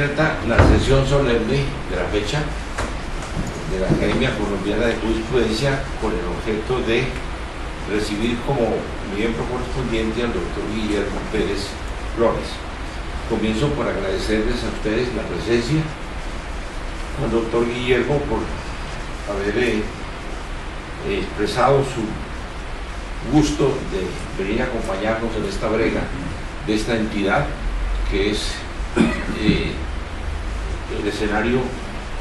abierta la sesión solemne de la fecha de la Academia Colombiana de Jurisprudencia con el objeto de recibir como miembro correspondiente al doctor Guillermo Pérez Flores. Comienzo por agradecerles a ustedes la presencia, al doctor Guillermo por haber expresado su gusto de venir a acompañarnos en esta brega de esta entidad que es el escenario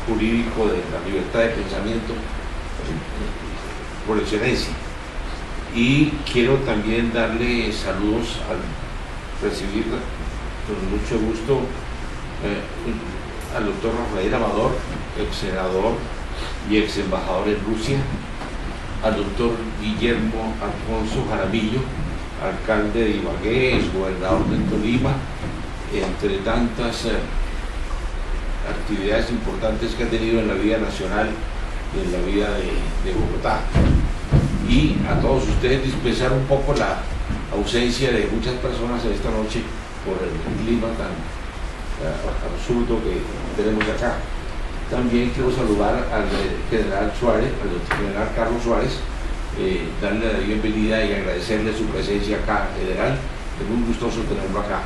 jurídico de la libertad de pensamiento por excelencia. Y quiero también darle saludos al recibir con mucho gusto al doctor Rafael Amador, ex senador y ex embajador en Rusia, al doctor Guillermo Alfonso Jaramillo, alcalde de Ibagué, ex gobernador de Tolima, entre tantas actividades importantes que ha tenido en la vida nacional y en la vida de Bogotá. Y a todos ustedes dispensar un poco la ausencia de muchas personas en esta noche por el clima tan absurdo que tenemos acá. También quiero saludar al general Suárez, al general Carlos Suárez, darle la bienvenida y agradecerle su presencia acá, general. Es muy gustoso tenerlo acá.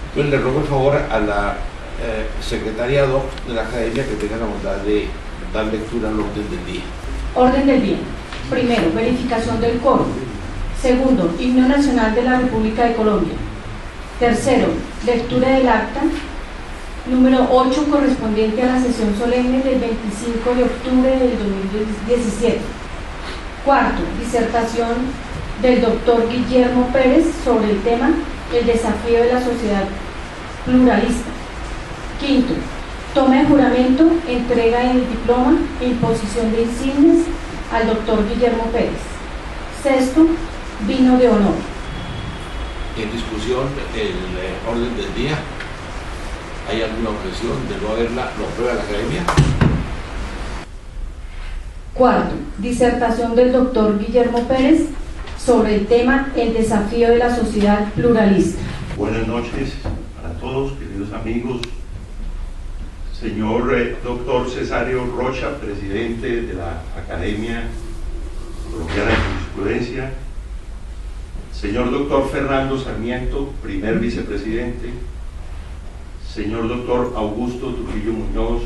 Entonces le ruego el favor a la secretaria ad hoc de la Academia que tenga la bondad de dar lectura al orden del día. Orden del día. Primero, verificación del quórum. Segundo, himno nacional de la República de Colombia. Tercero, lectura del acta. Número 8, correspondiente a la sesión solemne del 25 de octubre del 2017. Cuarto, disertación del doctor Guillermo Pérez sobre el tema el desafío de la sociedad pluralista. Quinto, toma de juramento, entrega del diploma e imposición de insignias al doctor Guillermo Pérez. Sexto, vino de honor. En discusión el orden del día. ¿Hay alguna objeción de no haberla? ¿Lo aprueba la Academia? Cuarto, disertación del doctor Guillermo Pérez sobre el tema el desafío de la sociedad pluralista. Buenas noches para todos, queridos amigos. Señor doctor Cesario Rocha, presidente de la Academia Colombiana de Jurisprudencia. Señor doctor Fernando Sarmiento, primer vicepresidente. Señor doctor Augusto Trujillo Muñoz,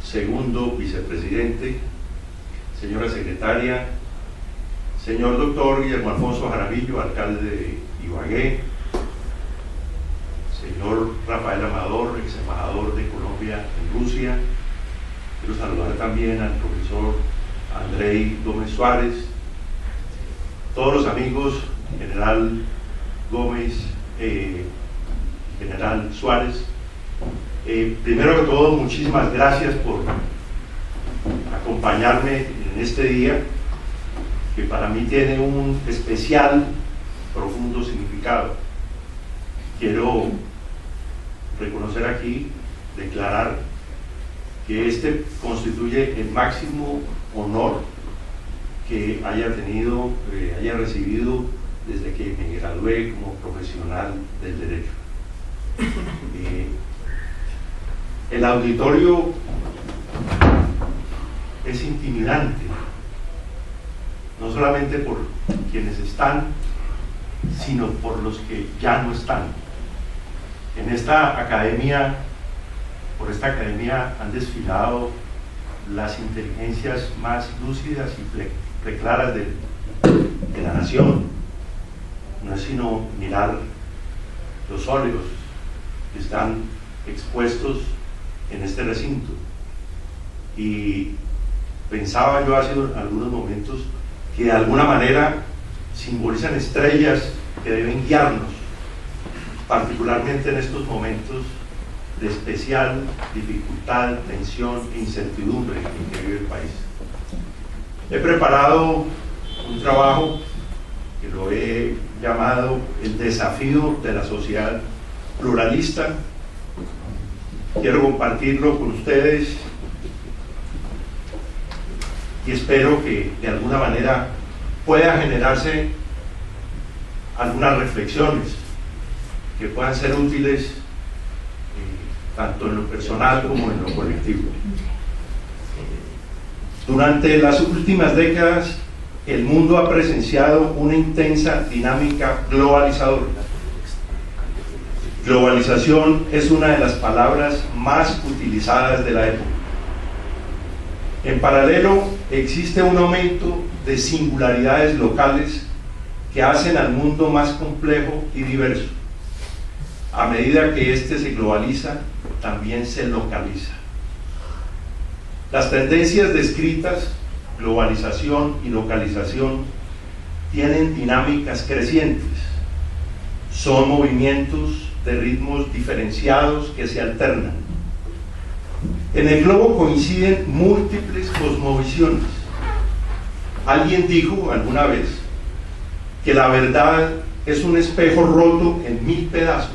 segundo vicepresidente. Señora secretaria. Señor doctor Guillermo Alfonso Jaramillo, alcalde de Ibagué. Señor Rafael Amador, ex embajador de Colombia en Rusia. Quiero saludar también al profesor Andrei Gómez Suárez, todos los amigos, general Gómez, general Suárez. Primero que todo, muchísimas gracias por acompañarme en este día, que para mí tiene un especial, profundo significado. Quiero reconocer aquí, declarar que este constituye el máximo honor que haya recibido desde que me gradué como profesional del derecho. El auditorio es intimidante, no solamente por quienes están, sino por los que ya no están. En esta academia, por esta academia han desfilado las inteligencias más lúcidas y preclaras de la nación. No es sino mirar los óleos que están expuestos en este recinto. Y pensaba yo hace algunos momentos que de alguna manera simbolizan estrellas que deben guiarnos, particularmente en estos momentos de especial dificultad, tensión e incertidumbre en que vive el país. He preparado un trabajo que lo he llamado el desafío de la sociedad pluralista. Quiero compartirlo con ustedes y espero que de alguna manera pueda generarse algunas reflexiones que puedan ser útiles tanto en lo personal como en lo colectivo. Durante las últimas décadas, el mundo ha presenciado una intensa dinámica globalizadora. Globalización es una de las palabras más utilizadas de la época. En paralelo, existe un aumento de singularidades locales que hacen al mundo más complejo y diverso. A medida que éste se globaliza, también se localiza. Las tendencias descritas, globalización y localización, tienen dinámicas crecientes. Son movimientos de ritmos diferenciados que se alternan. En el globo coinciden múltiples cosmovisiones. Alguien dijo alguna vez que la verdad es un espejo roto en 1000 pedazos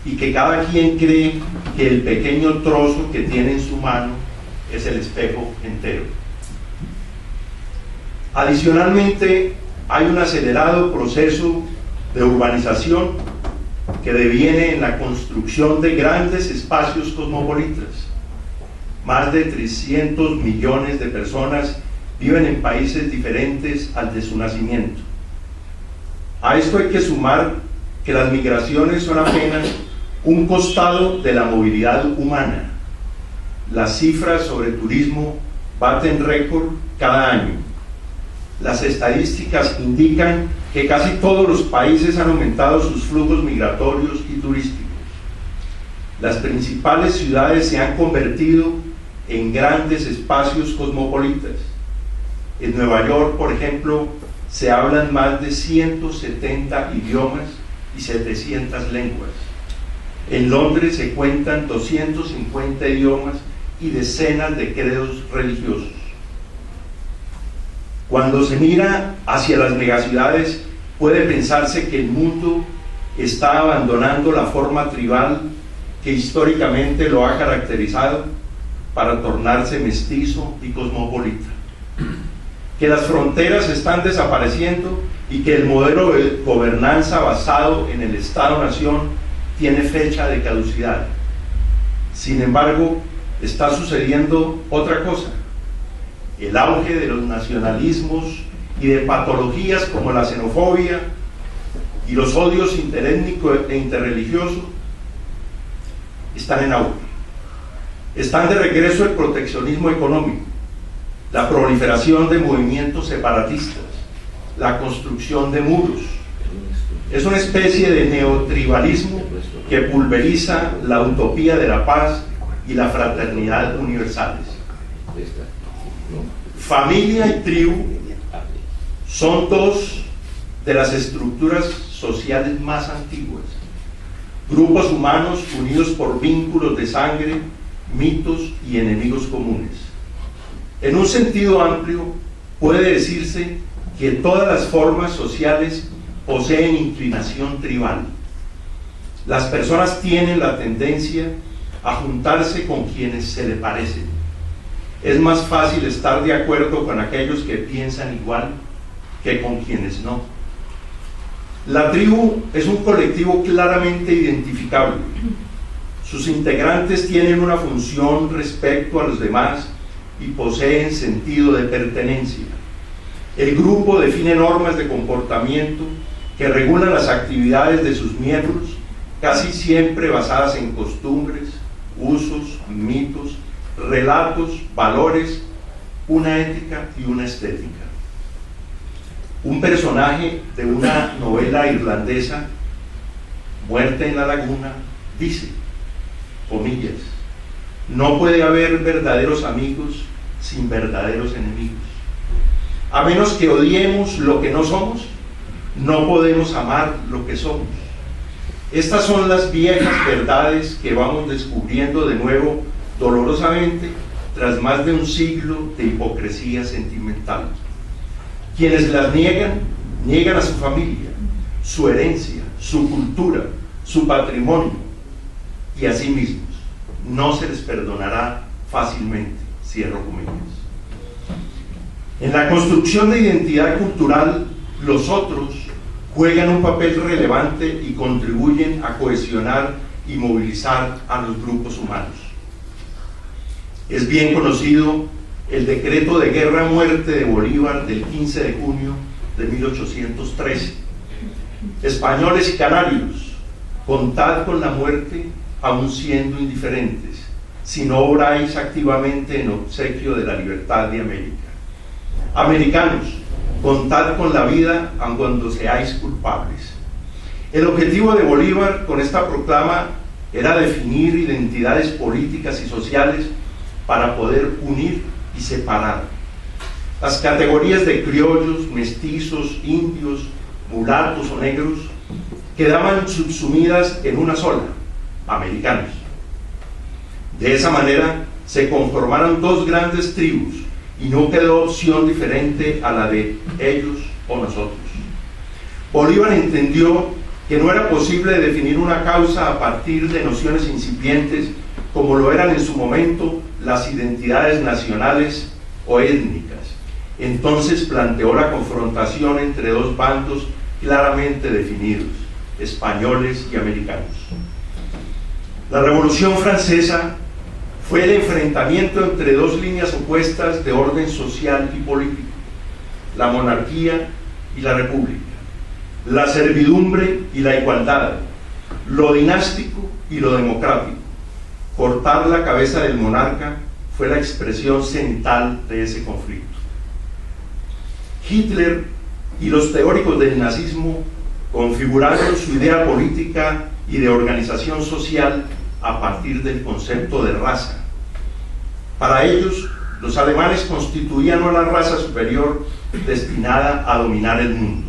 y que cada quien cree que el pequeño trozo que tiene en su mano es el espejo entero. Adicionalmente, hay un acelerado proceso de urbanización que deviene en la construcción de grandes espacios cosmopolitas. Más de 300 millones de personas viven en países diferentes al de su nacimiento. A esto hay que sumar que las migraciones son apenas un costado de la movilidad humana. Las cifras sobre turismo baten récord cada año. Las estadísticas indican que casi todos los países han aumentado sus flujos migratorios y turísticos. Las principales ciudades se han convertido en grandes espacios cosmopolitas. En Nueva York, por ejemplo, se hablan más de 170 idiomas y 700 lenguas. En Londres se cuentan 250 idiomas y decenas de credos religiosos. Cuando se mira hacia las megaciudades, puede pensarse que el mundo está abandonando la forma tribal que históricamente lo ha caracterizado para tornarse mestizo y cosmopolita. Que las fronteras están desapareciendo y que el modelo de gobernanza basado en el Estado-Nación tiene fecha de caducidad. Sin embargo, está sucediendo otra cosa. El auge de los nacionalismos y de patologías como la xenofobia y los odios interétnico e interreligioso están en auge. Están de regreso el proteccionismo económico, la proliferación de movimientos separatistas, la construcción de muros. Es una especie de neotribalismo que pulveriza la utopía de la paz y la fraternidad universales. Familia y tribu son dos de las estructuras sociales más antiguas. Grupos humanos unidos por vínculos de sangre, mitos y enemigos comunes. En un sentido amplio, puede decirse que todas las formas sociales poseen inclinación tribal. Las personas tienen la tendencia a juntarse con quienes se le parecen. Es más fácil estar de acuerdo con aquellos que piensan igual que con quienes no. La tribu es un colectivo claramente identificable. Sus integrantes tienen una función respecto a los demás y poseen sentido de pertenencia. El grupo define normas de comportamiento que regulan las actividades de sus miembros, casi siempre basadas en costumbres, usos, mitos, relatos, valores, una ética y una estética. Un personaje de una novela irlandesa, Muerte en la Laguna, dice, comillas, no puede haber verdaderos amigos sin verdaderos enemigos. A menos que odiemos lo que no somos, no podemos amar lo que somos. Estas son las viejas verdades que vamos descubriendo de nuevo dolorosamente tras más de un siglo de hipocresía sentimental. Quienes las niegan, niegan a su familia, su herencia, su cultura, su patrimonio y a sí mismos. No se les perdonará fácilmente, cierro comillas. En la construcción de identidad cultural, los otros juegan un papel relevante y contribuyen a cohesionar y movilizar a los grupos humanos. Es bien conocido el decreto de guerra a muerte de Bolívar del 15 de junio de 1813. Españoles y canarios, contad con la muerte aun siendo indiferentes, si no obráis activamente en obsequio de la libertad de América. Americanos, contad con la vida aun cuando seáis culpables. El objetivo de Bolívar con esta proclama era definir identidades políticas y sociales para poder unir y separar. Las categorías de criollos, mestizos, indios, mulatos o negros quedaban subsumidas en una sola: americanos. De esa manera se conformaron dos grandes tribus y no quedó opción diferente a la de ellos o nosotros. Bolívar entendió que no era posible definir una causa a partir de nociones incipientes como lo eran en su momento las identidades nacionales o étnicas. Entonces planteó la confrontación entre dos bandos claramente definidos: españoles y americanos. La Revolución Francesa fue el enfrentamiento entre dos líneas opuestas de orden social y político: la monarquía y la república, la servidumbre y la igualdad, lo dinástico y lo democrático. Cortar la cabeza del monarca fue la expresión central de ese conflicto. Hitler y los teóricos del nazismo configuraron su idea política y de organización social a partir del concepto de raza. Para ellos, los alemanes constituían una raza superior destinada a dominar el mundo.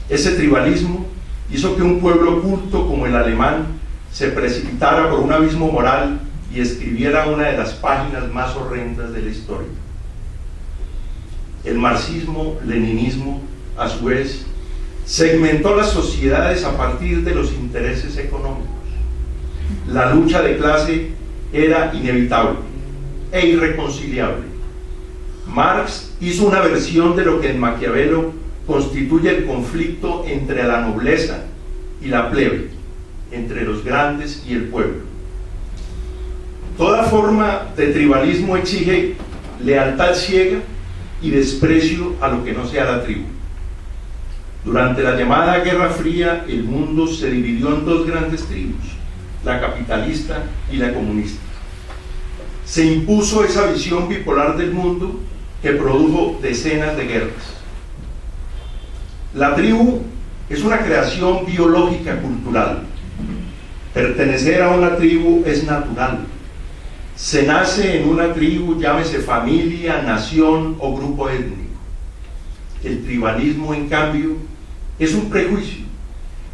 Ese tribalismo hizo que un pueblo culto como el alemán se precipitara por un abismo moral y escribiera una de las páginas más horrendas de la historia. El marxismo-leninismo, a su vez, segmentó las sociedades a partir de los intereses económicos. La lucha de clase era inevitable e irreconciliable. Marx hizo una versión de lo que en Maquiavelo constituye el conflicto entre la nobleza y la plebe, entre los grandes y el pueblo. Toda forma de tribalismo exige lealtad ciega y desprecio a lo que no sea la tribu. Durante la llamada Guerra Fría, el mundo se dividió en dos grandes tribus: la capitalista y la comunista. Se impuso esa visión bipolar del mundo que produjo decenas de guerras. La tribu es una creación biológica cultural. Pertenecer a una tribu es natural. Se nace en una tribu, llámese familia, nación o grupo étnico. El tribalismo, en cambio, es un prejuicio.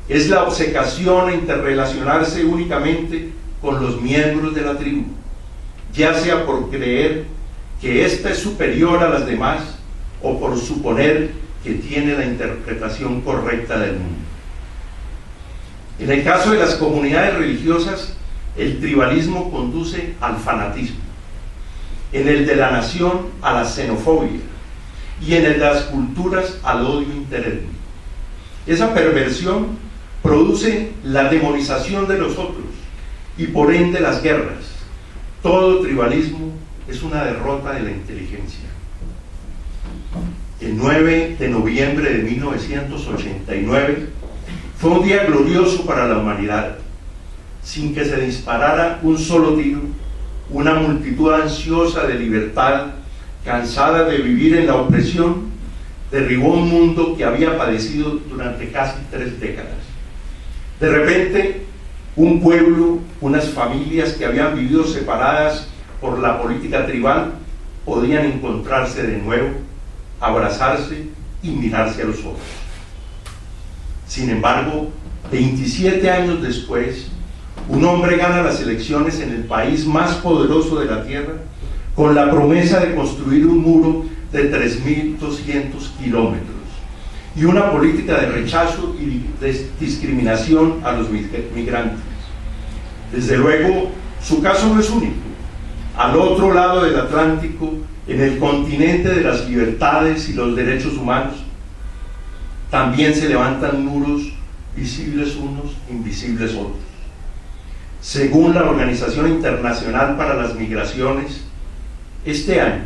Es la obcecación a interrelacionarse únicamente con los miembros de la tribu, ya sea por creer que ésta es superior a las demás o por suponer que tiene la interpretación correcta del mundo. En el caso de las comunidades religiosas, el tribalismo conduce al fanatismo. En el de la nación, a la xenofobia, y en el de las culturas, al odio interétnico. Esa perversión produce la demonización de los otros y por ende las guerras. Todo tribalismo es una derrota de la inteligencia. El 9 de noviembre de 1989 fue un día glorioso para la humanidad. Sin que se disparara un solo tiro, una multitud ansiosa de libertad, cansada de vivir en la opresión, derribó un mundo que había padecido durante casi 3 décadas. De repente, un pueblo, unas familias que habían vivido separadas por la política tribal, podían encontrarse de nuevo, abrazarse y mirarse a los ojos. Sin embargo, 27 años después, un hombre gana las elecciones en el país más poderoso de la tierra con la promesa de construir un muro de 3.200 kilómetros y una política de rechazo y de discriminación a los migrantes. Desde luego, su caso no es único. Al otro lado del Atlántico, en el continente de las libertades y los derechos humanos, también se levantan muros, visibles unos, invisibles otros. Según la Organización Internacional para las Migraciones, este año,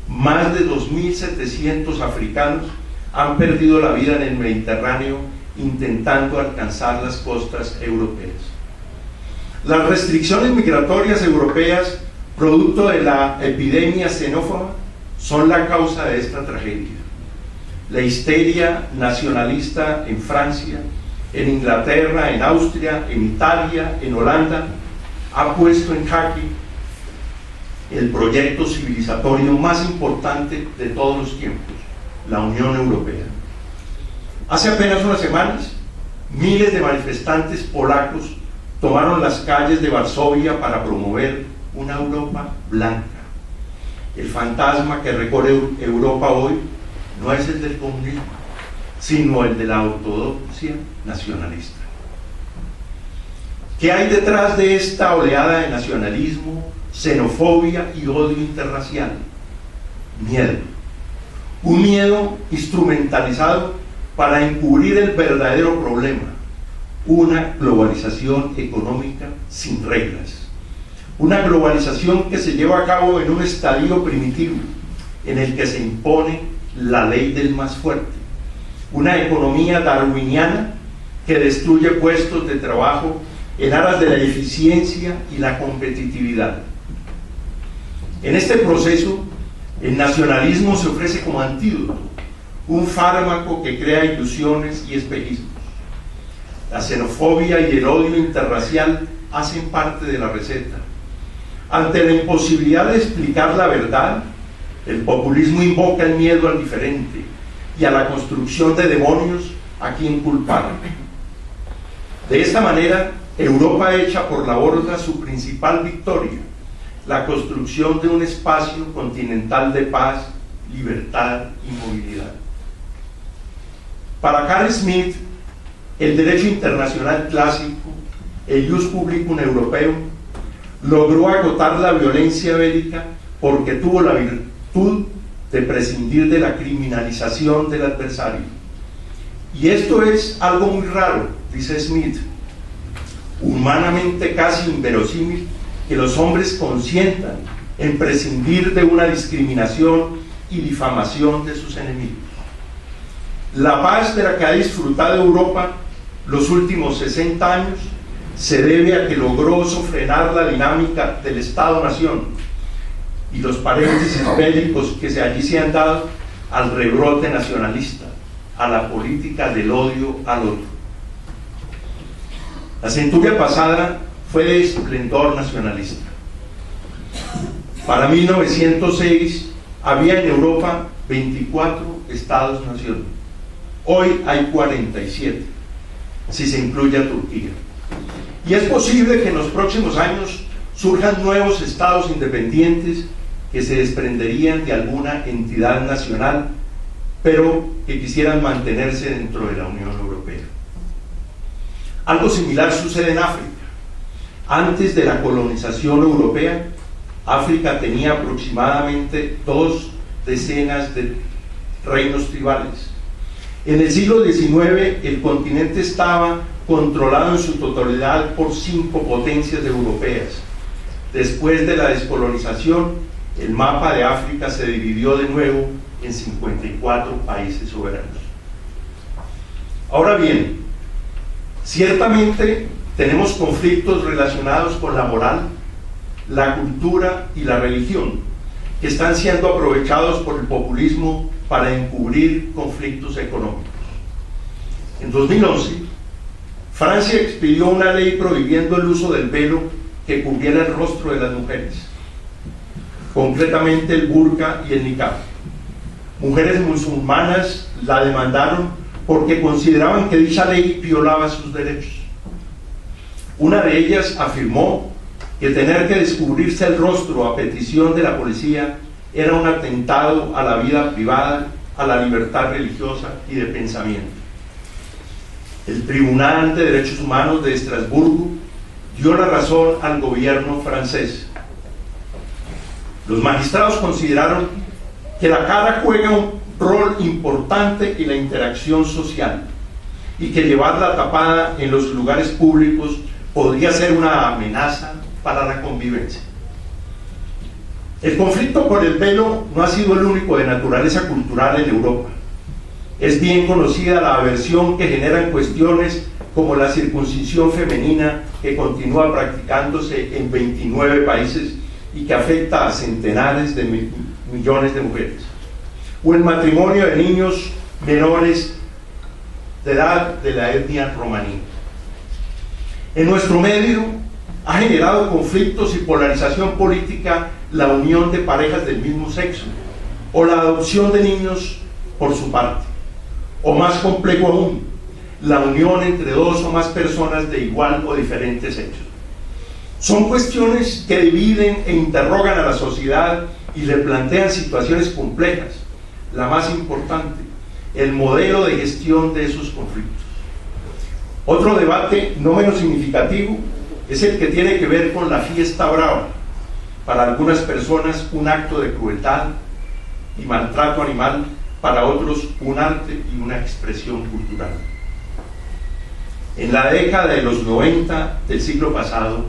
más de 2.700 africanos han perdido la vida en el Mediterráneo intentando alcanzar las costas europeas. Las restricciones migratorias europeas, producto de la epidemia xenófoba, son la causa de esta tragedia. La histeria nacionalista en Francia, en Inglaterra, en Austria, en Italia, en Holanda, ha puesto en jaque el proyecto civilizatorio más importante de todos los tiempos, la Unión Europea. Hace apenas unas semanas, miles de manifestantes polacos tomaron las calles de Varsovia para promover una Europa blanca. El fantasma que recorre Europa hoy no es el del comunismo, sino el de la ortodoxia nacionalista. ¿Qué hay detrás de esta oleada de nacionalismo, xenofobia y odio interracial? Miedo. Un miedo instrumentalizado para encubrir el verdadero problema, una globalización económica sin reglas. Una globalización que se lleva a cabo en un estadio primitivo, en el que se impone la ley del más fuerte. Una economía darwiniana que destruye puestos de trabajo en aras de la eficiencia y la competitividad. En este proceso, el nacionalismo se ofrece como antídoto, un fármaco que crea ilusiones y espejismos. La xenofobia y el odio interracial hacen parte de la receta. Ante la imposibilidad de explicar la verdad, el populismo invoca el miedo al diferente y a la construcción de demonios a quien culpar. De esta manera, Europa echa por la borda su principal victoria, la construcción de un espacio continental de paz, libertad y movilidad. Para Carl Schmitt, el derecho internacional clásico, el ius publicum europeo, logró agotar la violencia bélica porque tuvo la virtud de prescindir de la criminalización del adversario. Y esto es algo muy raro, dice Schmitt, humanamente casi inverosímil que los hombres consientan en prescindir de una discriminación y difamación de sus enemigos. La paz de la que ha disfrutado Europa los últimos 60 años se debe a que logró sofrenar la dinámica del Estado-Nación y los paréntesis bélicos que allí se han dado al rebrote nacionalista, a la política del odio al otro. La centuria pasada fue de esplendor nacionalista. Para 1906 había en Europa 24 estados-nación. Hoy hay 47, si se incluye a Turquía. Y es posible que en los próximos años surjan nuevos estados independientes que se desprenderían de alguna entidad nacional, pero que quisieran mantenerse dentro de la Unión Europea. Algo similar sucede en África. Antes de la colonización europea, África tenía aproximadamente 2 decenas de reinos tribales. En el siglo XIX, el continente estaba controlado en su totalidad por 5 potencias europeas. Después de la descolonización, el mapa de África se dividió de nuevo en 54 países soberanos. Ahora bien, ciertamente tenemos conflictos relacionados con la moral, la cultura y la religión, que están siendo aprovechados por el populismo para encubrir conflictos económicos. En 2011, Francia expidió una ley prohibiendo el uso del velo que cubriera el rostro de las mujeres, concretamente el burka y el niqab. Mujeres musulmanas la demandaron porque consideraban que dicha ley violaba sus derechos. Una de ellas afirmó que tener que descubrirse el rostro a petición de la policía era un atentado a la vida privada, a la libertad religiosa y de pensamiento. El Tribunal de Derechos Humanos de Estrasburgo dio la razón al gobierno francés. Los magistrados consideraron que la cara juega un rol importante en la interacción social y que llevarla tapada en los lugares públicos podría ser una amenaza para la convivencia. El conflicto por el velo no ha sido el único de naturaleza cultural en Europa. Es bien conocida la aversión que generan cuestiones como la circuncisión femenina, que continúa practicándose en 29 países y que afecta a centenares de millones de mujeres, o el matrimonio de niños menores de edad de la etnia romaní. En nuestro medio ha generado conflictos y polarización política la unión de parejas del mismo sexo, o la adopción de niños por su parte, o más complejo aún, la unión entre dos o más personas de igual o diferente sexo. Son cuestiones que dividen e interrogan a la sociedad y le plantean situaciones complejas. La más importante, el modelo de gestión de esos conflictos. Otro debate no menos significativo es el que tiene que ver con la fiesta brava, para algunas personas un acto de crueldad y maltrato animal, para otros un arte y una expresión cultural. En la década de los 90 del siglo pasado,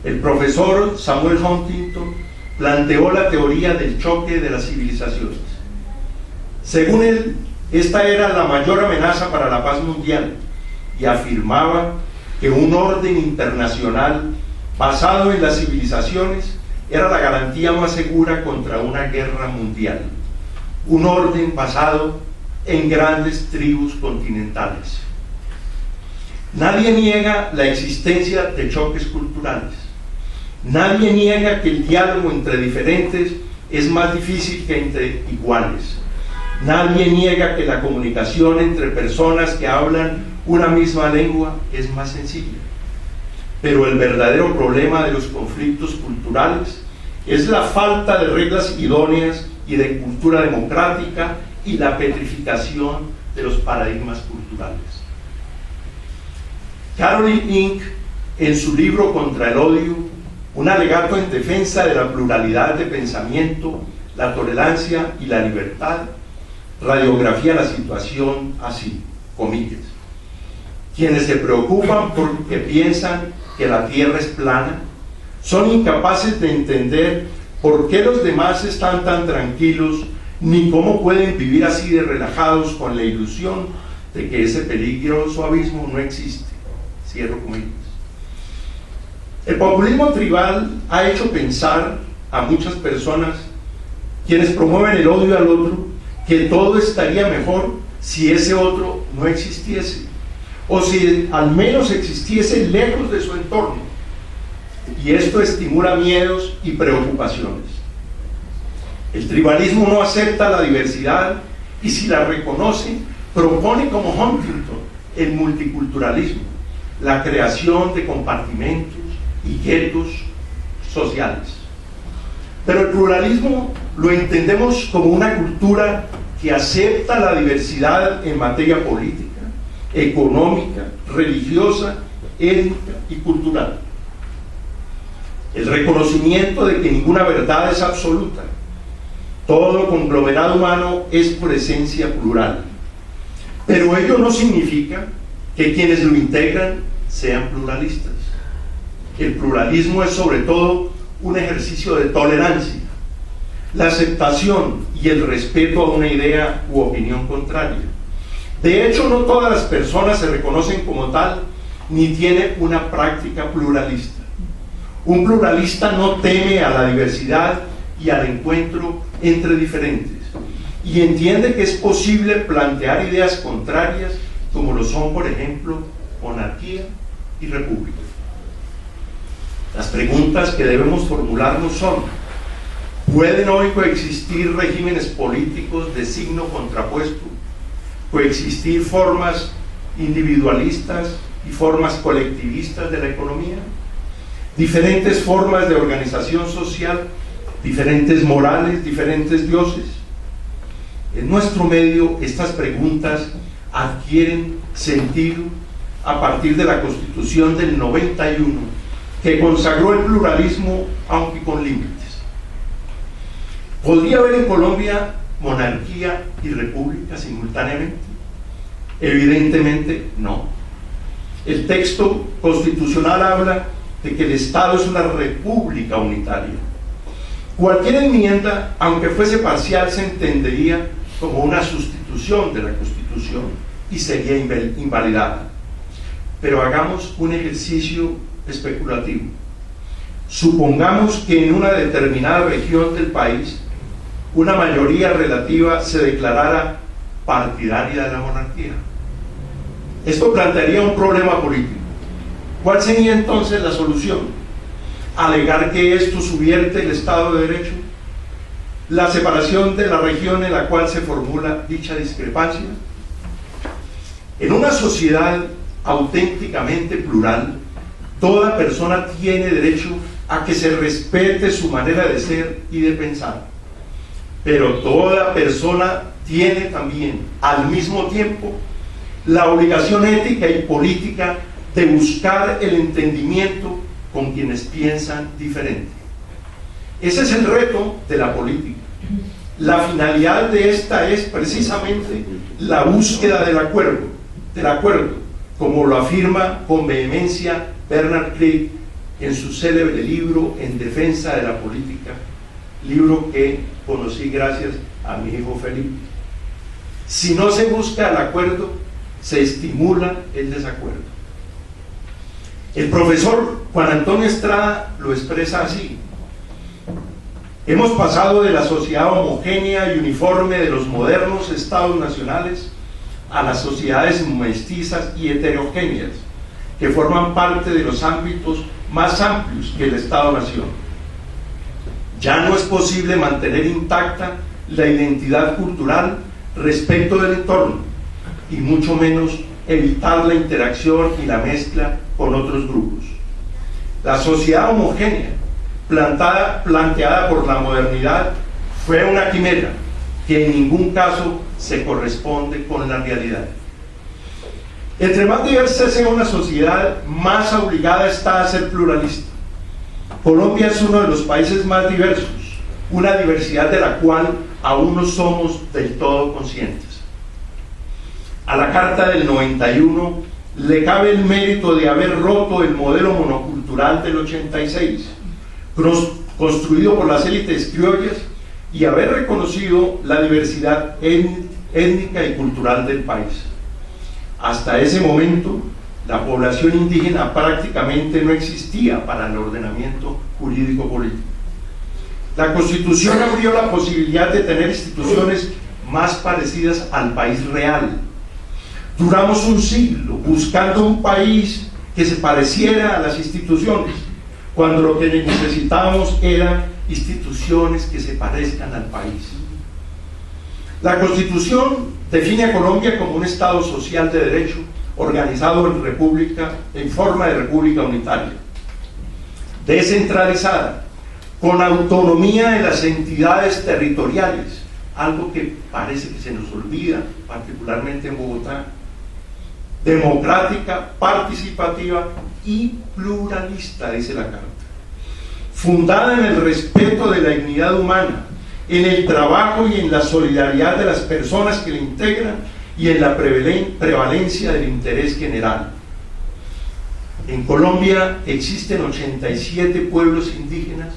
el profesor Samuel Huntington planteó la teoría del choque de las civilizaciones. Según él, esta era la mayor amenaza para la paz mundial y afirmaba que un orden internacional basado en las civilizaciones era la garantía más segura contra una guerra mundial. Un orden basado en grandes tribus continentales. Nadie niega la existencia de choques culturales. Nadie niega que el diálogo entre diferentes es más difícil que entre iguales. Nadie niega que la comunicación entre personas que hablan una misma lengua es más sencilla. Pero el verdadero problema de los conflictos culturales es la falta de reglas idóneas y de cultura democrática y la petrificación de los paradigmas culturales. Caroline Inc., en su libro Contra el odio, un alegato en defensa de la pluralidad de pensamiento, la tolerancia y la libertad, radiografía la situación así, comillas: quienes se preocupan porque piensan que la Tierra es plana son incapaces de entender por qué los demás están tan tranquilos, ni cómo pueden vivir así de relajados con la ilusión de que ese peligroso abismo no existe. Cierro comillas. El populismo tribal ha hecho pensar a muchas personas, quienes promueven el odio al otro, que todo estaría mejor si ese otro no existiese, o si al menos existiese lejos de su entorno, y esto estimula miedos y preocupaciones. El tribalismo no acepta la diversidad y, si la reconoce, propone, como Huntington, el multiculturalismo, la creación de compartimentos y guetos sociales. Pero el pluralismo lo entendemos como una cultura que acepta la diversidad en materia política, económica, religiosa, étnica y cultural. El reconocimiento de que ninguna verdad es absoluta. Todo conglomerado humano es por esencia plural. Pero ello no significa que quienes lo integran sean pluralistas. El pluralismo es sobre todo un ejercicio de tolerancia, la aceptación y el respeto a una idea u opinión contraria. De hecho, no todas las personas se reconocen como tal, ni tienen una práctica pluralista. Un pluralista no teme a la diversidad y al encuentro entre diferentes, y entiende que es posible plantear ideas contrarias, como lo son, por ejemplo, monarquía y república. Las preguntas que debemos formularnos son: ¿pueden hoy coexistir regímenes políticos de signo contrapuesto? ¿Coexistir formas individualistas y formas colectivistas de la economía? ¿Diferentes formas de organización social? ¿Diferentes morales? ¿Diferentes dioses? En nuestro medio, estas preguntas adquieren sentido a partir de la Constitución del 91, que consagró el pluralismo, aunque con límites. ¿Podría haber en Colombia monarquía y república simultáneamente? Evidentemente no. El texto constitucional habla de que el Estado es una república unitaria. Cualquier enmienda, aunque fuese parcial, se entendería como una sustitución de la Constitución y sería invalidada. Pero hagamos un ejercicio especulativo. Supongamos que en una determinada región del país una mayoría relativa se declarara partidaria de la monarquía. Esto plantearía un problema político. ¿Cuál sería entonces la solución? ¿Alegar que esto subvierte el Estado de Derecho? ¿La separación de la región en la cual se formula dicha discrepancia? En una sociedad auténticamente plural, toda persona tiene derecho a que se respete su manera de ser y de pensar. Pero toda persona tiene también, al mismo tiempo, la obligación ética y política de buscar el entendimiento con quienes piensan diferente. Ese es el reto de la política. La finalidad de esta es precisamente la búsqueda del acuerdo, como lo afirma con vehemencia Bernard Crick en su célebre libro En defensa de la política, libro que conocí gracias a mi hijo Felipe. Si no se busca el acuerdo, se estimula el desacuerdo. El profesor Juan Antonio Estrada lo expresa así: hemos pasado de la sociedad homogénea y uniforme de los modernos estados nacionales a las sociedades mestizas y heterogéneas que forman parte de los ámbitos más amplios que el Estado-nación. Ya no es posible mantener intacta la identidad cultural respecto del entorno, y mucho menos evitar la interacción y la mezcla con otros grupos. La sociedad homogénea planteada por la modernidad fue una quimera que en ningún caso se corresponde con la realidad. Entre más diversa sea una sociedad, más obligada está a ser pluralista. Colombia es uno de los países más diversos, una diversidad de la cual aún no somos del todo conscientes. A la Carta del 91 le cabe el mérito de haber roto el modelo monocultural del 86, construido por las élites criollas, y haber reconocido la diversidad étnica y cultural del país. Hasta ese momento, la población indígena prácticamente no existía para el ordenamiento jurídico político. La Constitución abrió la posibilidad de tener instituciones más parecidas al país real. Duramos un siglo buscando un país que se pareciera a las instituciones, cuando lo que necesitábamos eran instituciones que se parezcan al país. La Constitución define a Colombia como un Estado social de derecho, organizado en forma de república unitaria, descentralizada, con autonomía de las entidades territoriales, algo que parece que se nos olvida, particularmente en Bogotá, democrática, participativa y pluralista, dice la Carta, fundada en el respeto de la dignidad humana, en el trabajo y en la solidaridad de las personas que la integran y en la prevalencia del interés general. En Colombia existen 87 pueblos indígenas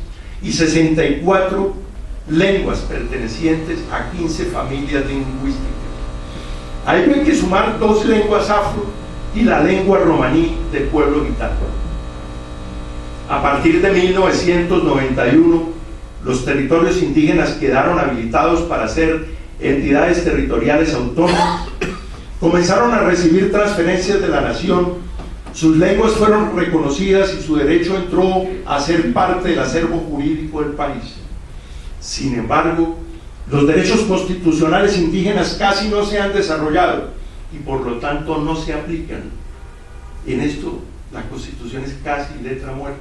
y 64 lenguas pertenecientes a 15 familias lingüísticas. A ello hay que sumar 2 lenguas afro y la lengua romaní del pueblo gitano. A partir de 1991, los territorios indígenas quedaron habilitados para ser entidades territoriales autónomas, comenzaron a recibir transferencias de la nación, sus lenguas fueron reconocidas y su derecho entró a ser parte del acervo jurídico del país. Sin embargo, los derechos constitucionales indígenas casi no se han desarrollado y por lo tanto no se aplican. En esto la Constitución es casi letra muerta.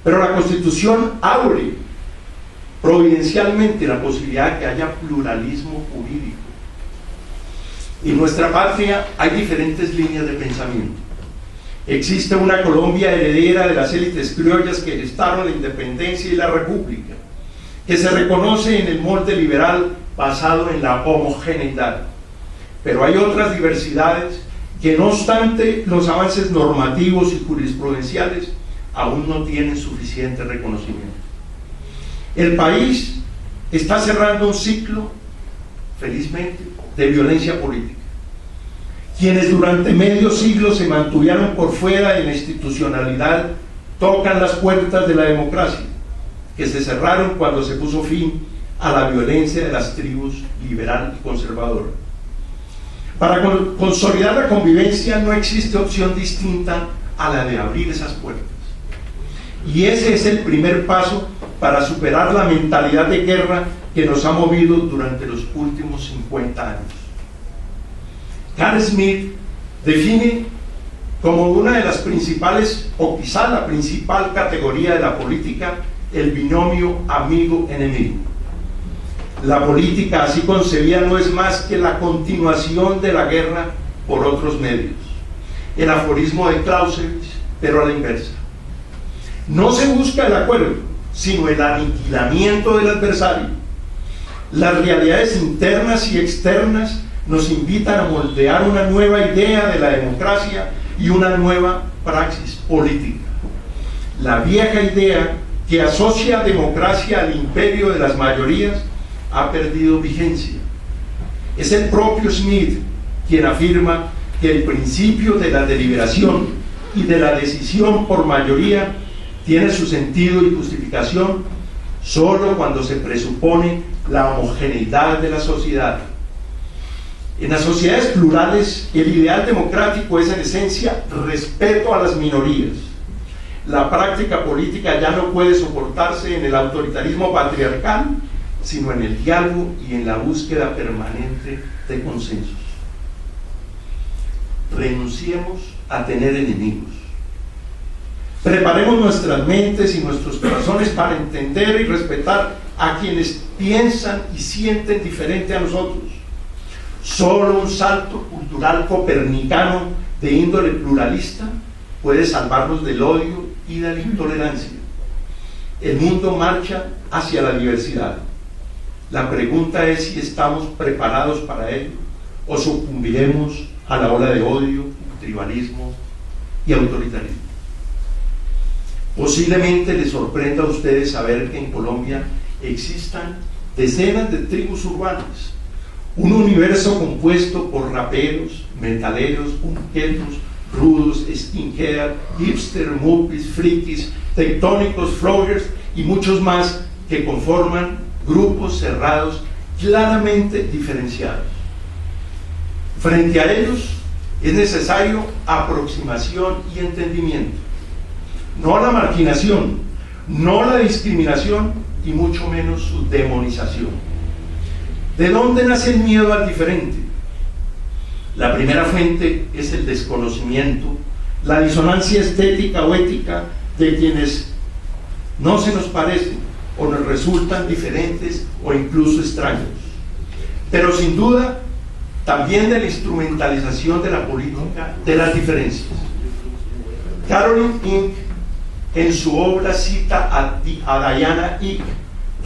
Pero la Constitución abre providencialmente la posibilidad de que haya pluralismo jurídico. En nuestra patria hay diferentes líneas de pensamiento. Existe una Colombia heredera de las élites criollas que gestaron la independencia y la república, que se reconoce en el molde liberal basado en la homogeneidad. Pero hay otras diversidades que no obstante los avances normativos y jurisprudenciales aún no tienen suficiente reconocimiento. El país está cerrando un ciclo, felizmente, de violencia política. Quienes durante medio siglo se mantuvieron por fuera de la institucionalidad tocan las puertas de la democracia, que se cerraron cuando se puso fin a la violencia de las tribus liberal y conservadora. Para consolidar la convivencia no existe opción distinta a la de abrir esas puertas. Y ese es el primer paso para superar la mentalidad de guerra que nos ha movido durante los últimos 50 años. Carl Smith define como una de las principales, o quizá la principal categoría de la política, el binomio amigo-enemigo. La política así concebida no es más que la continuación de la guerra por otros medios. El aforismo de Clausewitz, pero a la inversa. No se busca el acuerdo, sino el aniquilamiento del adversario. Las realidades internas y externas nos invitan a moldear una nueva idea de la democracia y una nueva praxis política. La vieja idea que asocia democracia al imperio de las mayorías ha perdido vigencia. Es el propio Smith quien afirma que el principio de la deliberación y de la decisión por mayoría tiene su sentido y justificación solo cuando se presupone la homogeneidad de la sociedad. En las sociedades plurales, el ideal democrático es en esencia respeto a las minorías. La práctica política ya no puede soportarse en el autoritarismo patriarcal, sino en el diálogo y en la búsqueda permanente de consensos. Renunciemos a tener enemigos. Preparemos nuestras mentes y nuestros corazones para entender y respetar a quienes piensan y sienten diferente a nosotros. Solo un salto cultural copernicano de índole pluralista puede salvarnos del odio y de la intolerancia. El mundo marcha hacia la diversidad. La pregunta es si estamos preparados para ello o sucumbiremos a la ola de odio, tribalismo y autoritarismo. Posiblemente les sorprenda a ustedes saber que en Colombia existan decenas de tribus urbanas, un universo compuesto por raperos, metaleros, punquetos, rudos, skinhead, hipster, mupis, frikis, tectónicos, floggers y muchos más que conforman grupos cerrados claramente diferenciados. Frente a ellos es necesario aproximación y entendimiento, no la marginación, no la discriminación y mucho menos su demonización. ¿De dónde nace el miedo al diferente? La primera fuente es el desconocimiento, la disonancia estética o ética de quienes no se nos parecen o nos resultan diferentes o incluso extraños. Pero sin duda, también de la instrumentalización de la política de las diferencias. Caroline Ink, en su obra, cita a Diana Ike,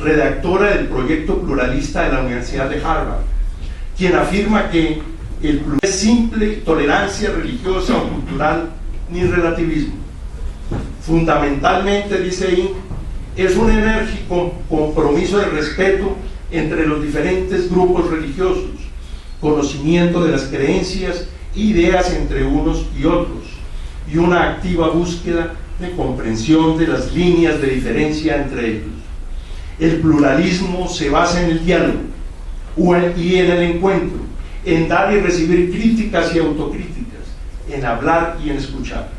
redactora del proyecto pluralista de la Universidad de Harvard, quien afirma que el pluralismo es simple tolerancia religiosa o cultural ni relativismo. Fundamentalmente, dice Ink, es un enérgico compromiso de respeto entre los diferentes grupos religiosos, conocimiento de las creencias e ideas entre unos y otros, y una activa búsqueda de comprensión de las líneas de diferencia entre ellos. El pluralismo se basa en el diálogo y en el encuentro, en dar y recibir críticas y autocríticas, en hablar y en escuchar.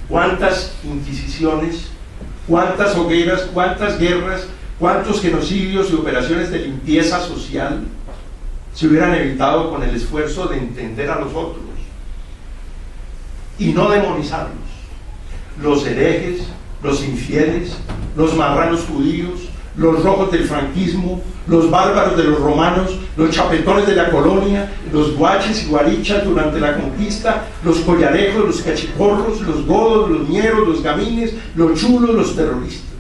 ¿Cuántas inquisiciones, cuántas hogueras, cuántas guerras, cuántos genocidios y operaciones de limpieza social se hubieran evitado con el esfuerzo de entender a los otros y no demonizarlos? Los herejes, los infieles, los marranos judíos, los rojos del franquismo, los bárbaros de los romanos, los chapetones de la colonia, los guaches y guarichas durante la conquista, los collarejos, los cachiporros, los godos, los ñeros, los gamines, los chulos, los terroristas.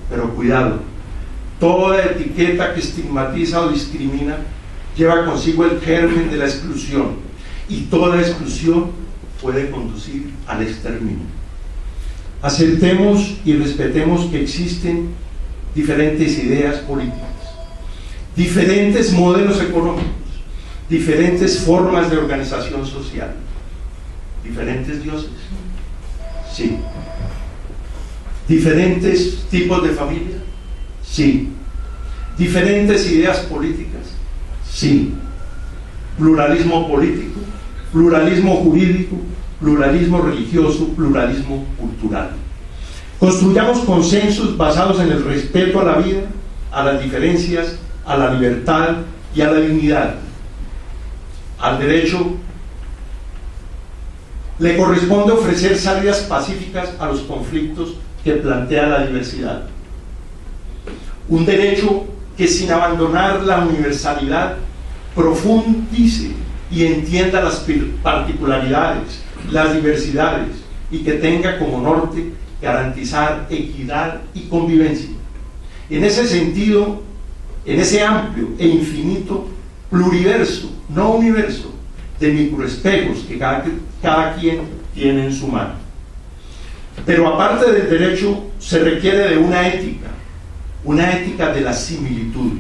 Pero cuidado, toda etiqueta que estigmatiza o discrimina lleva consigo el germen de la exclusión y toda exclusión puede conducir al exterminio. Aceptemos y respetemos que existen diferentes ideas políticas, diferentes modelos económicos, diferentes formas de organización social, diferentes dioses, sí. Diferentes tipos de familia, sí. Diferentes ideas políticas, sí. Pluralismo político, pluralismo jurídico, pluralismo religioso, pluralismo cultural. Construyamos consensos basados en el respeto a la vida, a las diferencias, a la libertad y a la dignidad. Al derecho le corresponde ofrecer salidas pacíficas a los conflictos que plantea la diversidad. Un derecho que, sin abandonar la universalidad, profundice y entienda las particularidades, las diversidades, y que tenga como norte garantizar equidad y convivencia. En ese sentido, en ese amplio e infinito pluriverso, no universo, de microespejos que cada quien tiene en su mano. Pero aparte del derecho, se requiere de una ética de la similitud.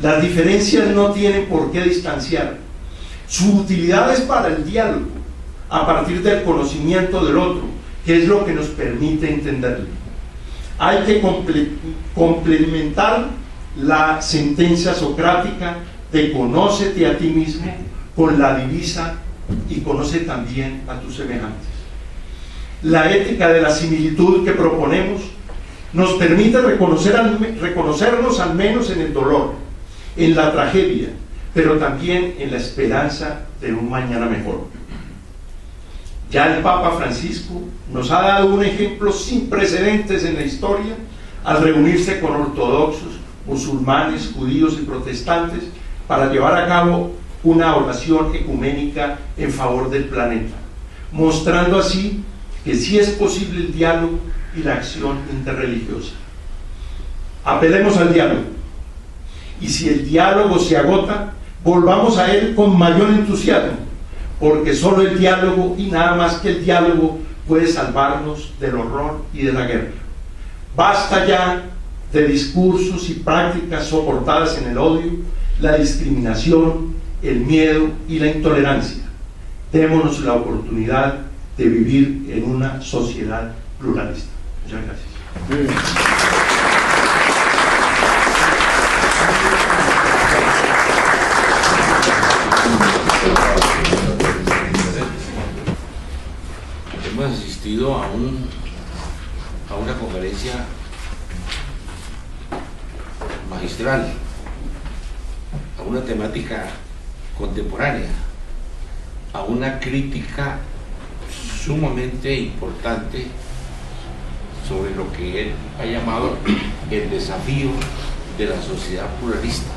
Las diferencias no tienen por qué distanciar. Su utilidad es para el diálogo, a partir del conocimiento del otro, que es lo que nos permite entenderlo. Hay que complementar la sentencia socrática de conócete a ti mismo con la divisa y conoce también a tus semejantes. La ética de la similitud que proponemos nos permite reconocernos al menos en el dolor, en la tragedia, pero también en la esperanza de un mañana mejor. Ya el Papa Francisco nos ha dado un ejemplo sin precedentes en la historia al reunirse con ortodoxos, musulmanes, judíos y protestantes para llevar a cabo una oración ecuménica en favor del planeta, mostrando así que sí es posible el diálogo y la acción interreligiosa. Apelemos al diálogo, y si el diálogo se agota, volvamos a él con mayor entusiasmo, porque solo el diálogo y nada más que el diálogo puede salvarnos del horror y de la guerra. Basta ya de discursos y prácticas soportadas en el odio, la discriminación, el miedo y la intolerancia. Démonos la oportunidad de vivir en una sociedad pluralista. Muchas gracias. Hemos asistido a una conferencia magistral, a una temática contemporánea, a una crítica sumamente importante sobre lo que él ha llamado el desafío de la sociedad pluralista.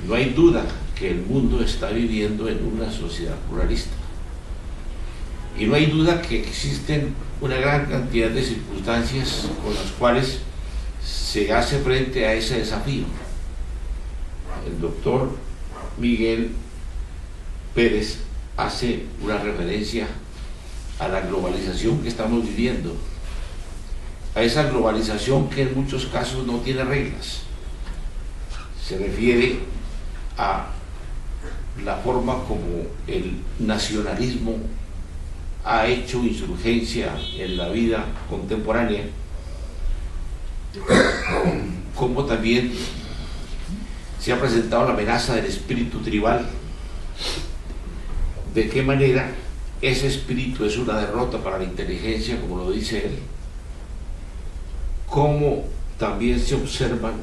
No hay duda que el mundo está viviendo en una sociedad pluralista. Y no hay duda que existen una gran cantidad de circunstancias con las cuales se hace frente a ese desafío. El doctor Miguel Pérez hace una referencia a la globalización que estamos viviendo, a esa globalización que en muchos casos no tiene reglas. Se refiere a la forma como el nacionalismo ha hecho insurgencia en la vida contemporánea, como también se ha presentado la amenaza del espíritu tribal, de qué manera ese espíritu es una derrota para la inteligencia, como lo dice él, cómo también se observan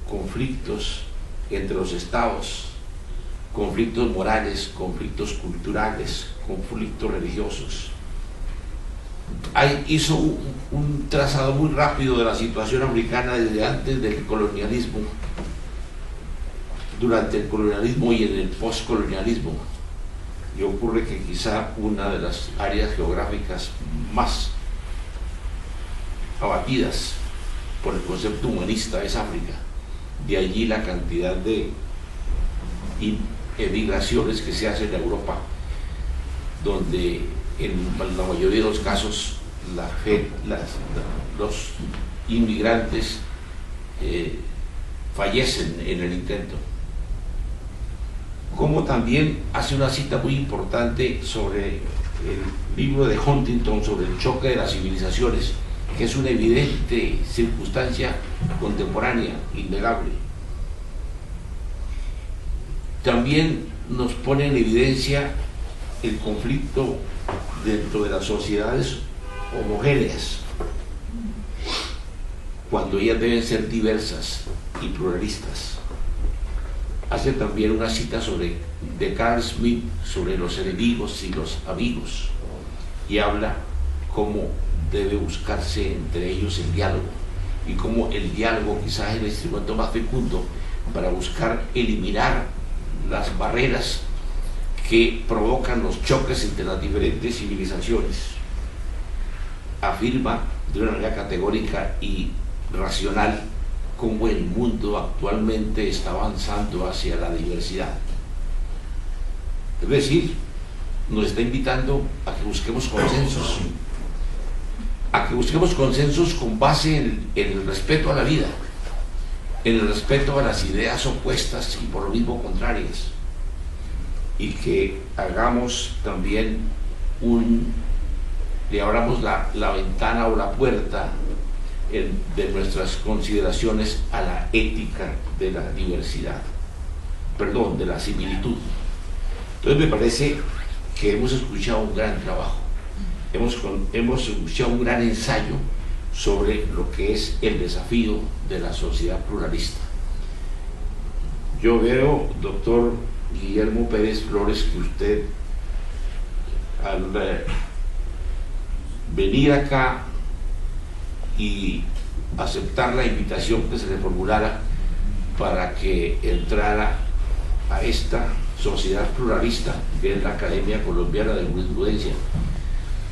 conflictos entre los estados, conflictos morales, conflictos culturales, conflictos religiosos. Hizo un trazado muy rápido de la situación africana desde antes del colonialismo, durante el colonialismo y en el postcolonialismo. Y ocurre que quizá una de las áreas geográficas más abatidas por el concepto humanista es África. De allí la cantidad de emigraciones que se hacen a Europa, donde en la mayoría de los casos los inmigrantes fallecen en el intento. Como también hace una cita muy importante sobre el libro de Huntington sobre el choque de las civilizaciones, que es una evidente circunstancia contemporánea, innegable. También nos pone en evidencia el conflicto dentro de las sociedades homogéneas, cuando ellas deben ser diversas y pluralistas. Hace también una cita de Carl Smith sobre los enemigos y los amigos, y habla cómo debe buscarse entre ellos el diálogo, y cómo el diálogo quizás es el instrumento más fecundo para buscar eliminar las barreras que provocan los choques entre las diferentes civilizaciones. Afirma de una manera categórica y racional cómo el mundo actualmente está avanzando hacia la diversidad. Es decir, nos está invitando a que busquemos consensos, con base en el respeto a la vida, en el respeto a las ideas opuestas y por lo mismo contrarias, y que hagamos también le abramos la ventana o la puerta de nuestras consideraciones a la ética de la diversidad, de la similitud. Entonces me parece que hemos escuchado un gran trabajo, hemos escuchado un gran ensayo sobre lo que es el desafío de la sociedad pluralista. Yo veo, doctor Guillermo Pérez Flores, que usted al venir acá y aceptar la invitación que se le formulara para que entrara a esta sociedad pluralista, que es la Academia Colombiana de Jurisprudencia,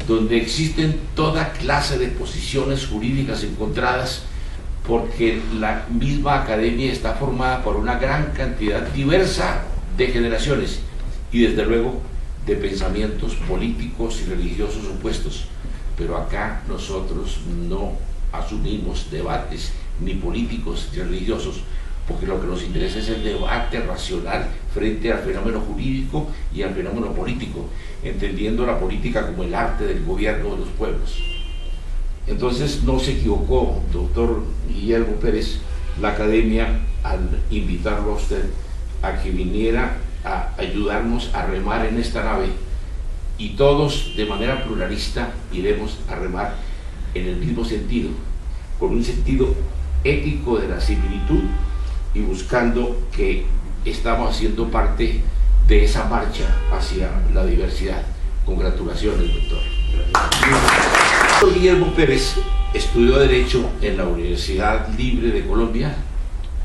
donde existen toda clase de posiciones jurídicas encontradas, porque la misma academia está formada por una gran cantidad diversa de generaciones y desde luego de pensamientos políticos y religiosos opuestos. Pero acá nosotros no asumimos debates ni políticos ni religiosos, porque lo que nos interesa es el debate racional frente al fenómeno jurídico y al fenómeno político, entendiendo la política como el arte del gobierno de los pueblos. Entonces no se equivocó, doctor Guillermo Pérez, la academia al invitarlo a usted a que viniera a ayudarnos a remar en esta nave, y todos de manera pluralista iremos a remar en el mismo sentido, con un sentido ético de la similitud y buscando que estamos haciendo parte de esa marcha hacia la diversidad. Congratulaciones, doctor. El doctor Guillermo Pérez estudió Derecho en la Universidad Libre de Colombia,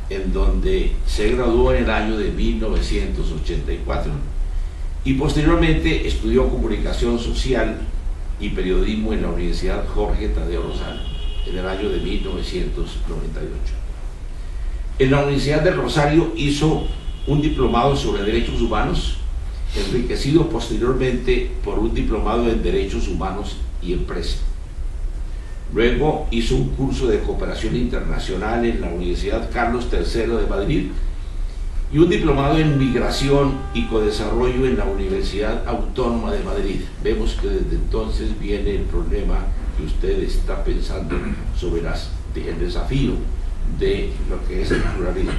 en donde se graduó en el año de 1984 y posteriormente estudió Comunicación Social y Periodismo en la Universidad Jorge Tadeo Lozano en el año de 1998. En la Universidad del Rosario hizo un diplomado sobre Derechos Humanos, enriquecido posteriormente por un diplomado en Derechos Humanos y Empresa. Luego hizo un curso de Cooperación Internacional en la Universidad Carlos III de Madrid y un diplomado en Migración y Codesarrollo en la Universidad Autónoma de Madrid. Vemos que desde entonces viene el problema que usted está pensando sobre el desafío de lo que es el pluralismo.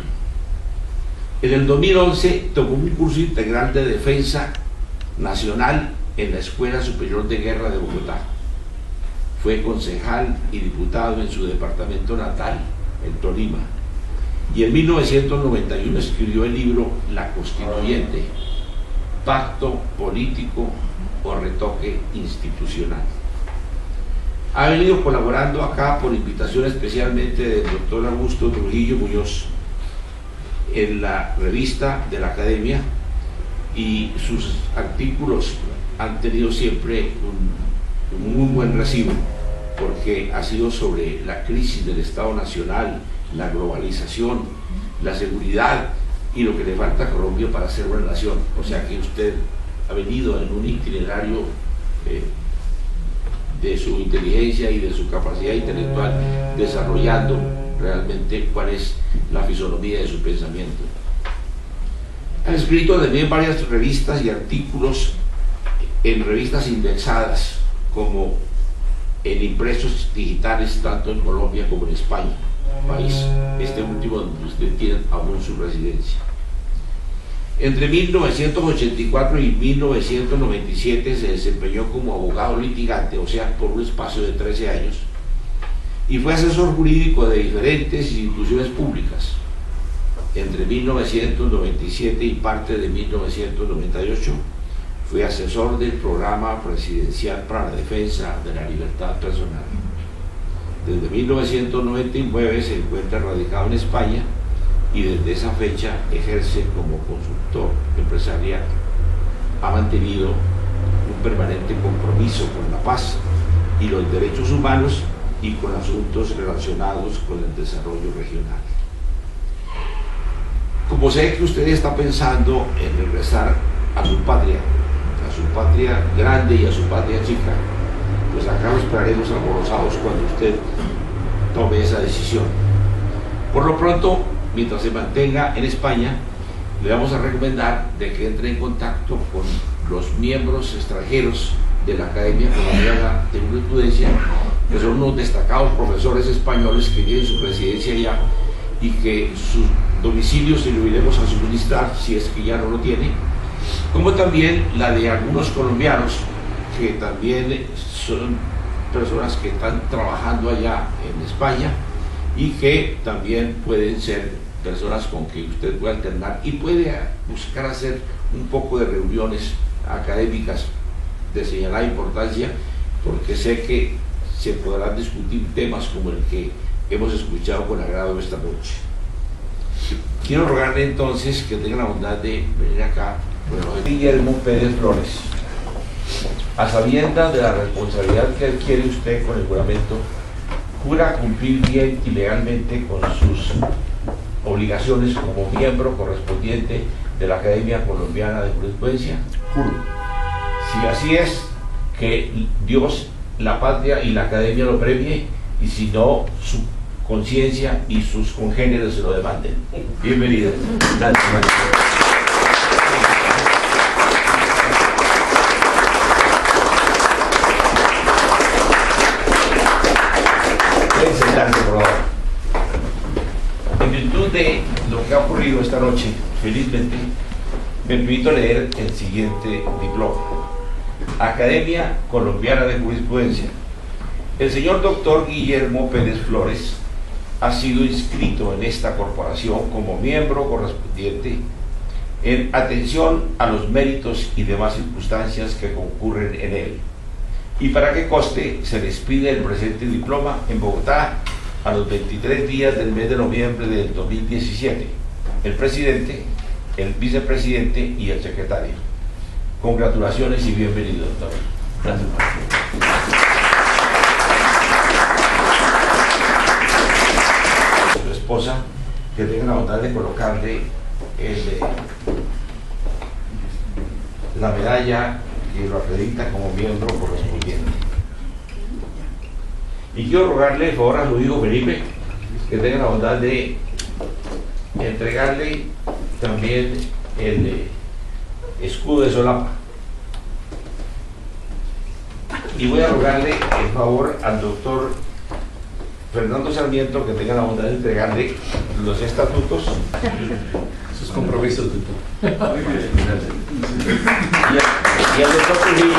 En el 2011 tomó un curso integral de Defensa Nacional en la Escuela Superior de Guerra de Bogotá. Fue concejal y diputado en su departamento natal, en Tolima, y en 1991 escribió el libro La Constituyente, Pacto Político o Retoque Institucional. Ha venido colaborando acá por invitación especialmente del doctor Augusto Trujillo Muñoz en la revista de la Academia, y sus artículos han tenido siempre un muy buen recibo, porque ha sido sobre la crisis del Estado Nacional, la globalización, la seguridad y lo que le falta a Colombia para ser una nación. O sea que usted ha venido en un itinerario de su inteligencia y de su capacidad intelectual, desarrollando realmente cuál es la fisonomía de su pensamiento. Ha escrito también varias revistas y artículos en revistas indexadas como en impresos digitales, tanto en Colombia como en España, país este último donde usted tiene aún su residencia. Entre 1984 y 1997 se desempeñó como abogado litigante, o sea, por un espacio de 13 años, y fue asesor jurídico de diferentes instituciones públicas. Entre 1997 y parte de 1998 fue asesor del Programa Presidencial para la Defensa de la Libertad Personal. Desde 1999 se encuentra radicado en España y desde esa fecha ejerce como consultor empresarial. Ha mantenido un permanente compromiso con la paz y los derechos humanos y con asuntos relacionados con el desarrollo regional. Como sé que usted está pensando en regresar a su patria grande y a su patria chica, pues acá lo esperaremos alborozados cuando usted tome esa decisión. Por lo pronto, mientras se mantenga en España, le vamos a recomendar de que entre en contacto con los miembros extranjeros de la Academia Colombiana de Jurisprudencia, que son unos destacados profesores españoles que tienen su residencia allá y que sus domicilios se lo iremos a suministrar si es que ya no lo tiene, como también la de algunos colombianos que también son personas que están trabajando allá en España y que también pueden ser personas con que usted puede alternar y puede buscar hacer un poco de reuniones académicas de señalada importancia, porque sé que se podrán discutir temas como el que hemos escuchado con agrado esta noche. Quiero rogarle entonces que tenga la bondad de venir acá, Guillermo Pérez Flores, a sabiendas de la responsabilidad que adquiere usted con el juramento, jura cumplir bien y legalmente con sus obligaciones como miembro correspondiente de la Academia Colombiana de Jurisprudencia. Juro. Si así es, que Dios, la patria y la Academia lo premie, y si no, su conciencia y sus congéneres se lo demanden. Bienvenido. Gracias. Pueden sentarse, por favor. En virtud de lo que ha ocurrido esta noche, felizmente, me permito leer el siguiente diploma. Academia Colombiana de Jurisprudencia. El señor doctor Guillermo Pérez Flores ha sido inscrito en esta corporación como miembro correspondiente en atención a los méritos y demás circunstancias que concurren en él. Y para que conste, se les pide el presente diploma en Bogotá a los 23 días del mes de noviembre del 2017. El presidente, el vicepresidente y el secretario. Congratulaciones y bienvenido, doctor. Gracias. Su esposa, que tenga la bondad de colocarle la medalla que lo acredita como miembro correspondiente. Y quiero rogarle el favor a su hijo Felipe que tenga la bondad de entregarle también el escudo de solapa. Y voy a rogarle el favor al doctor Fernando Sarmiento que tenga la bondad de entregarle los estatutos. Sus compromisos, doctor. Y al doctor Trujillo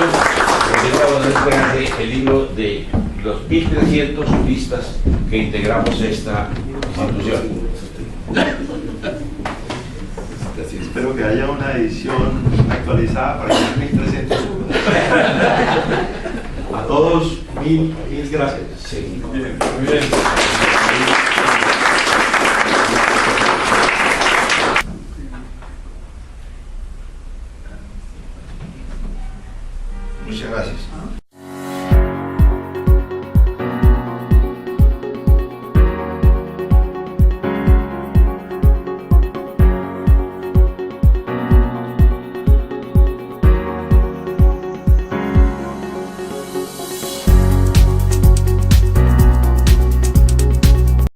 que tenga la bondad de entregarle el libro de los 1300 juristas que integramos esta institución. Espero que haya una edición actualizada para que 1300. A todos, mil gracias. Sí. Muy bien. Muchas gracias.